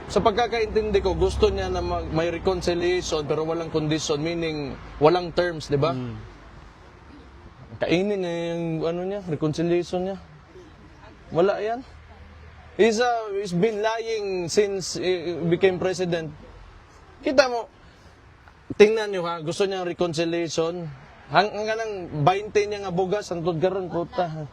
sa pagkakaintindi ko, gusto niya na may reconciliation pero walang condition, meaning walang terms, di ba? Kainin niya yung ano niya, reconciliation niya. Wala yan. He's been lying since he became president. Kita mo, tingnan nyo ha, gusto niya reconciliation. Hanggang 20 niya nga bugas, ang tudgaron, puta.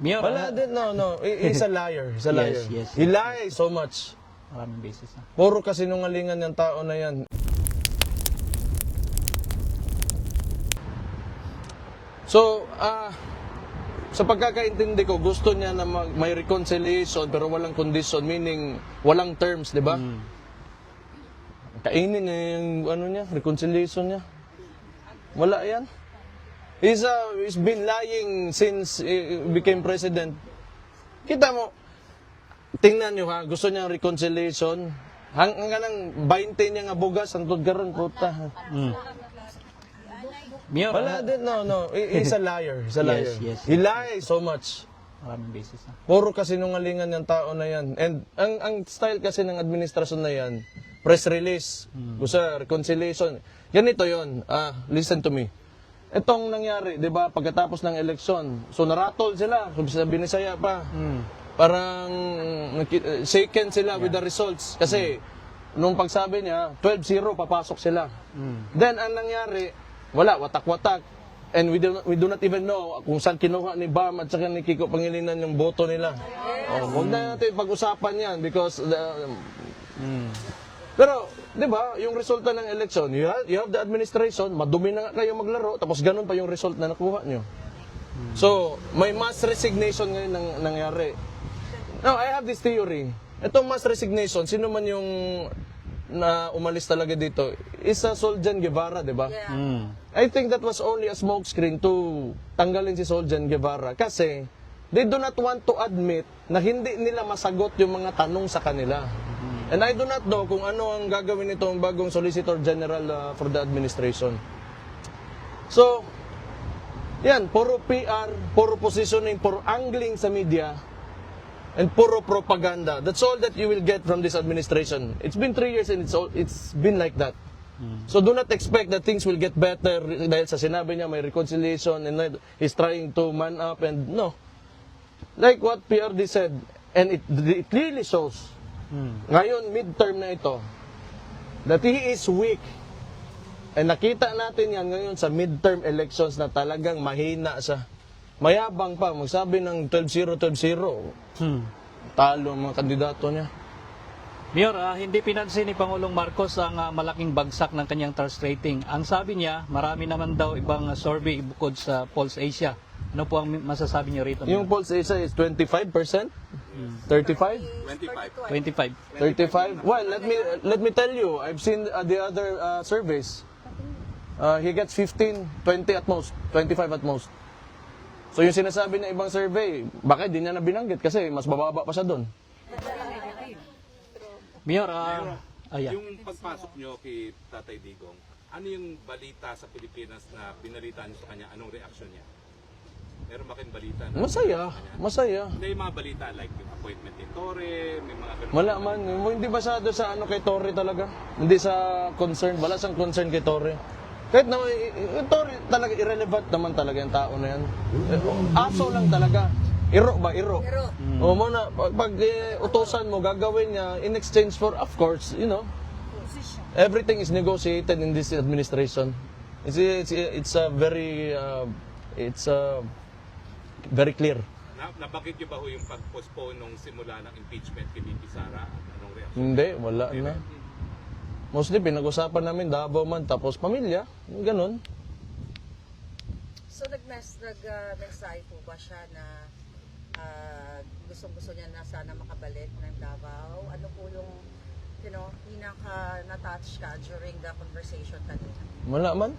Mayor, Wala din, no. He's a liar. He's a liar. Yes. He lies so much. maraming beses na. Puro kasinungalingan ng tao na yan. So, sa pagkakaintindi ko, gusto niya na may reconciliation pero walang condition, meaning walang terms, di ba? Kainin niya yung ano niya, reconciliation niya. Wala yan. He's been lying since he became president. Kita mo, tingnan nyo ha, gusto niya reconciliation. Hanggang 20 niya nga bugas, ang tudgaron, puta. Mayor, Wala din, no. He's a liar. He's a liar. Yes. He lies so much. maraming beses na. Puro kasinungalingan ng tao na yan. And ang style kasi ng administrasyon na yan, press release, gusto reconciliation. Ganito yon. Listen to me. Itong nangyari, di ba, pagkatapos ng eleksyon, so naratol sila, sa Binisaya pa. Parang shaken sila with the results. Kasi, nung pagsabi niya, 12-0, papasok sila. Then, ang nangyari, wala, watak-watak. And we do not even know kung saan kinuha ni Bam at saka ni Kiko Pangilinan yung boto nila. Huwag na natin pag-usapan yan because pero, di ba, yung resulta ng election, you have the administration, madumi na nga kayo maglaro, tapos ganun pa yung result na nakuha nyo. So, may mass resignation ngayon nangyari. Now, I have this theory. Itong mass resignation, sino man yung na umalis talaga dito, is Soljan Guevara, di ba? I think that was only a smokescreen to tanggalin si Soljan Guevara kasi they do not want to admit na hindi nila masagot yung mga tanong sa kanila. And I do not know kung ano ang gagawin nitong bagong Solicitor General for the administration. So, yan, puro PR, puro positioning, puro angling sa media, and puro propaganda. That's all that you will get from this administration. It's been 3 years and it's been like that. So do not expect that things will get better dahil sa sinabi niya may reconciliation and he's trying to man up and no. Like what PRD said, and it clearly shows ngayon, midterm na ito, that he is weak. And nakita natin yan ngayon sa midterm elections na talagang mahina siya. Mayabang pa, magsabi ng 12-0, 12-0. Talo ang mga kandidato niya. Mayor, hindi pinansin ni Pangulong Marcos ang malaking bagsak ng kanyang trust rating. Ang sabi niya, marami naman daw ibang survey bukod sa Pulse Asia. Ano po ang masasabi niyo rito? Yung Pulse Asia is 25%? 35? 25. 35? Well, let me tell you, I've seen the other surveys. He gets 15, 20 at most, 25 at most. So yung sinasabi ng ibang survey, bakit di niya na binanggit kasi mas bababa pa siya doon. Mayor, Yung pagpasok nyo kay Tatay Digong, ano yung balita sa Pilipinas na binalita nyo sa kanya? Anong reaksyon niya? Meron ba kayong balita? Masaya. Hindi yung mga balita like yung appointment ni Torre, may mga ganun. Wala man, hindi masyado sa ano kay Torre talaga. Hindi sa concern, wala siyang concern kay Torre. Kahit na, Torre talaga, irrelevant naman talaga yung tao na yan. Aso lang talaga. Iro ba? Iro. O muna, pag utosan mo, gagawin niya in exchange for, of course, you know, everything is negotiated in this administration. It's a very, very clear. Nabakit nyo ba ho yung pag-postpone nung simula ng impeachment kay VP Sara? Anong reaksyon? Hindi, wala na. Mostly, pinag-usapan namin Davao man, tapos pamilya, ganun. So nag-mensahe po ba siya na gustong-gusto niya na sana makabalik ng Davao? Ano po yung pinaka-na-touch ka during the conversation kanina? Wala man.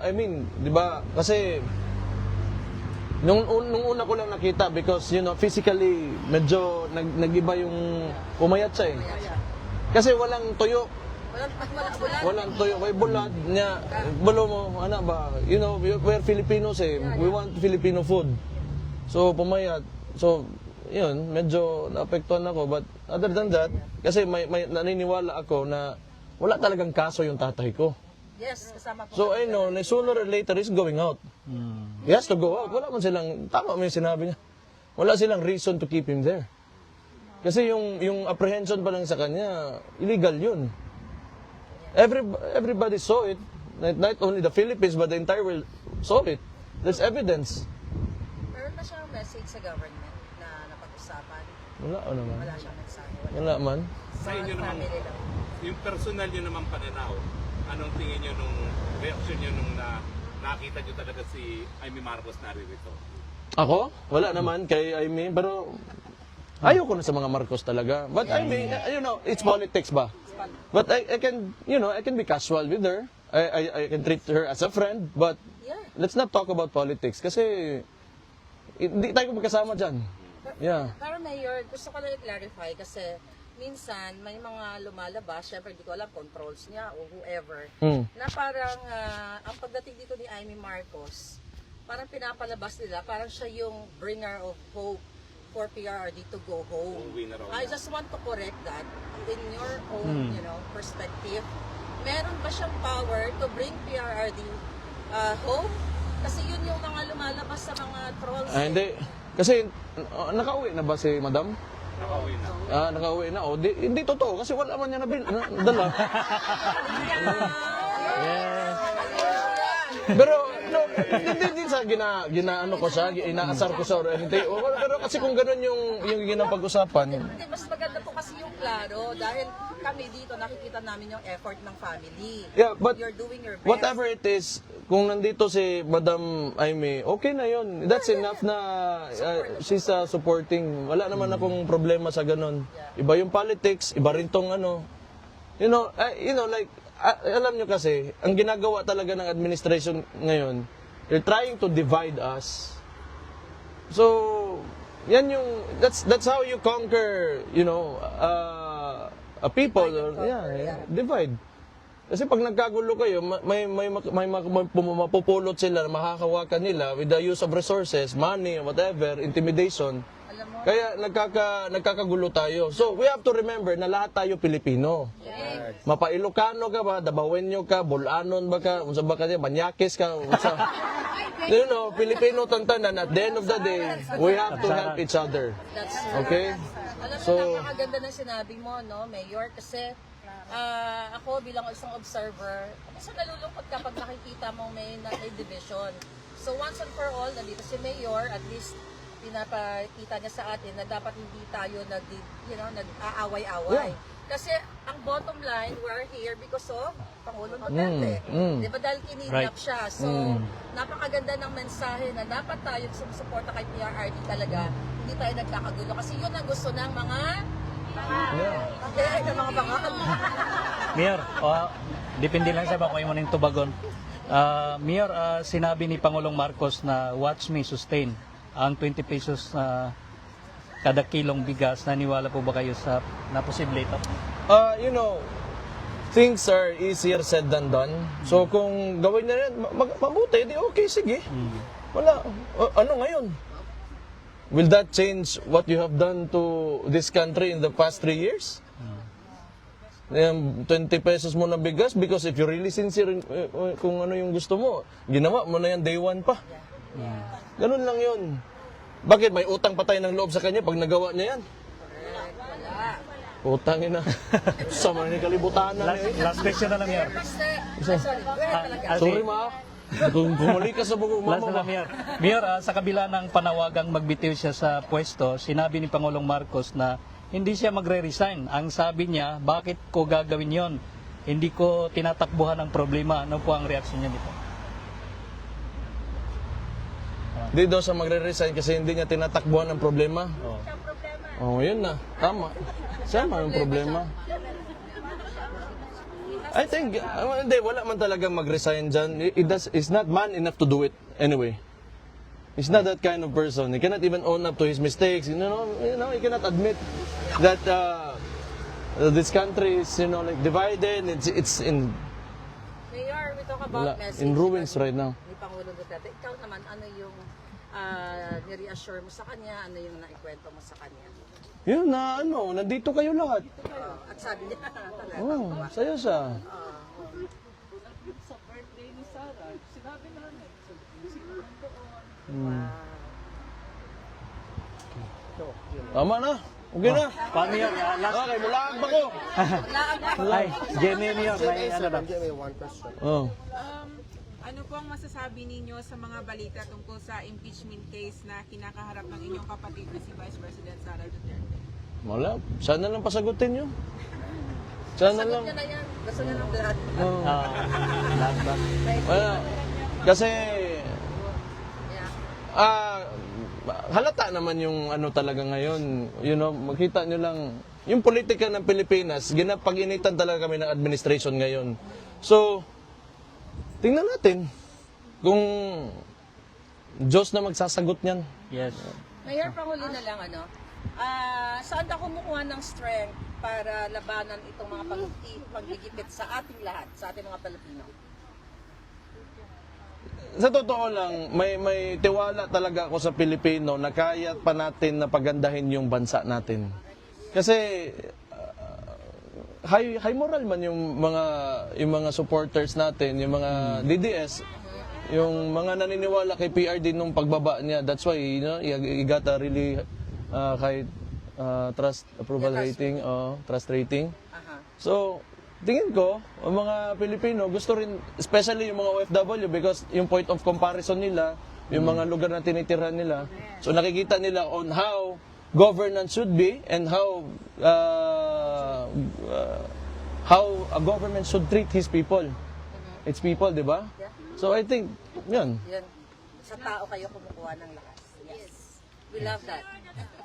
I mean, di ba, kasi nung una ko lang nakita because, you know, physically, medyo nag-iba yung pumayat siya eh. Kasi walang tuyo. Walang tuyo. May bulat niya. Bulo mo, ano ba, you know, we're Filipinos eh. We want Filipino food. So, pumayat. So, yun, medyo naapektuhan ako. But other than that, kasi may naniniwala ako na wala talagang kaso yung tatay ko. Yes, kasama po. So I know, na sooner or later he's going out. He has to go out. Wala man silang, tama mo yung sinabi niya. Wala silang reason to keep him there. Kasi yung apprehension pa lang sa kanya, illegal yun. Everybody saw it. Not only the Philippines, but the entire world saw it. There's evidence. Meron na siyang message sa government na napag-usapan. Wala naman. Wala siyang mensahe. Wala man. Sa inyo naman, family lang. yung personal nyo naman pananaw, anong tingin nyo nung reaction nyo nung nakita nyo talaga si Amy Marcos naririto? Ako? Wala naman kay Amy, pero ayoko na sa mga Marcos talaga. But I mean, you know, it's politics ba? But I can, you know, I can be casual with her. I can treat her as a friend, but Yeah. let's not talk about politics kasi hindi tayo magkasama dyan. Yeah. Pero Mayor, gusto ko lang i-clarify kasi minsan may mga lumalabas, syempre hindi ko alam kung trolls niya o whoever, na parang ang pagdating dito ni Amy Marcos, parang pinapalabas nila, parang siya yung bringer of hope for PRRD to go home. Uuwi na raw I niya. just want to correct that in your own, you know, perspective. Meron ba siyang power to bring PRRD home? Kasi yun yung mga lumalabas sa mga trolls. Hindi. Kasi nakauwi na ba si Madam? Nakauwi na. Nakauwi na. O, hindi totoo kasi wala man niya dala. Pero no, hindi sa ginaano ko siya, inaasar ko siya or anything. Pero kasi kung ganun yung ginapag-usapan, Hindi, mas maganda po kasi yung klaro dahil kami dito nakikita namin yung effort ng family. yeah, but You're doing your best. whatever it is, kung nandito si Madam Amy, okay na yun. That's enough na she's supporting. Wala naman akong problema sa ganun. Iba yung politics, iba rin tong ano. You know, like, alam nyo kasi, ang ginagawa talaga ng administration ngayon, they're trying to divide us. So, yan yung, that's how you conquer, you know, a people. Divide. Kasi pag nagkagulo kayo, may mapupulot sila na makakawakan nila with the use of resources, money, whatever, intimidation. Alam mo, Kaya nagkakagulo tayo. So, we have to remember na lahat tayo Pilipino. Mapa-Ilocano ka ba, Dabawenyo ka, Bulanon ba ka, unsa ba ka niya, Banyakis ka, unsa. You know, Pilipino tantanan, at the end of the day, we have to help each other. that's true. Okay? Alam mo, So- napakaganda ng sinabi mo, no, Mayor, kasi ako bilang isang observer, kasi nalulungkot kapag nakikita mo may division. So once and for all, nandito si Mayor, at least pinapakita niya sa atin na dapat hindi tayo nag-aaway-away. Kasi ang bottom line, we're here because of Pangulong Duterte. Di ba dahil kinidnap Right. siya? So, napakaganda ng mensahe na dapat tayo sumusuporta kay PRRD talaga. Hindi tayo nagkakagulo. Kasi yun ang gusto ng mga ng mga bangal. Mayor, depende lang sa bakoy mo ng tubagon. Mayor, sinabi ni Pangulong Marcos na watch me sustain ang 20 pesos kada kilong bigas. Naniwala po ba kayo na posible ito? You know, things are easier said than done. So kung gawin na rin, mabuti, di okay, sige. Wala. Ano ngayon? Will that change what you have done to this country in the past 3 years? 20 pesos mo na bigas because if you're really sincere kung ano yung gusto mo, ginawa mo na yan day one pa. Ganun lang yun. Bakit? May utang pa tayo ng loob sa kanya pag nagawa niya yan? Utangin na. Sama ni kalibutan na. Last question na lang, Mayor. Sorry, talaga. Sorry ma. Kung bumalik ka sa buko Last mama na ma. lang, Mayor. Mayor, sa kabila ng panawagang magbitiw siya sa pwesto, sinabi ni Pangulong Marcos na hindi siya magre-resign. Ang sabi niya, bakit ko gagawin yon? Hindi ko tinatakbuhan ang problema. Ano po ang reaksyon niya dito? Di daw siya magre-resign kasi hindi niya tinatakbuhan ang problema. Oh, yun na. Tama. Siya man ang problema. I think, hindi, wala man talagang mag-resign dyan. He's not man enough to do it anyway. He's not that kind of person. He cannot even own up to his mistakes. You know, he cannot admit that this country is, like divided. It's in Mayor, we talk about message. in ruins right now. Ni Pangulong Duterte. Ikaw naman, ano yung ni-reassure mo sa kanya, ano yung naikwento mo sa kanya. Yun na nandito kayo lahat. At sabi niya, talaga. Oh, saya siya. Sa birthday ni Sarah, sinabi namin, Tama na. Okay na. Paano yun? Last, Okay, mulaag ba ko? ay, Jenny Mayor, may ano daw. Oh. Ano po ang masasabi ninyo sa mga balita tungkol sa impeachment case na kinakaharap ng inyong kapatid na si Vice President Sara Duterte? Wala. Sana lang pasagutin nyo. Sana Sagot lang. niya na yan. Gusto niya ng lahat. Oh. Last ba? Wala. Kasi, Yeah. halata naman yung ano talaga ngayon. Makita nyo lang, yung politika ng Pilipinas, ginapag-initan talaga kami ng administration ngayon. So, tingnan natin kung Diyos na magsasagot niyan. Yes. Mayor, panghuli na lang, saan ka kumukuha ng strength para labanan itong mga paggigipit sa ating lahat, sa ating mga Pilipino? Sa totoo lang, may tiwala talaga ako sa Pilipino na kaya pa natin na pagandahin yung bansa natin. Kasi high moral man yung mga supporters natin, yung mga DDS, yung mga naniniwala kay PRD nung pagbaba niya. That's why he got a really high trust approval rating, trust rating. So, tingin ko, ang mga Pilipino gusto rin, especially yung mga OFW, because yung point of comparison nila, yung mga lugar na tinitirahan nila, so nakikita nila on how governance should be and how a government should treat his people. Its people, di ba? So I think, yun. Yan. Sa tao kayo kumukuha ng lakas. Yes. We love that.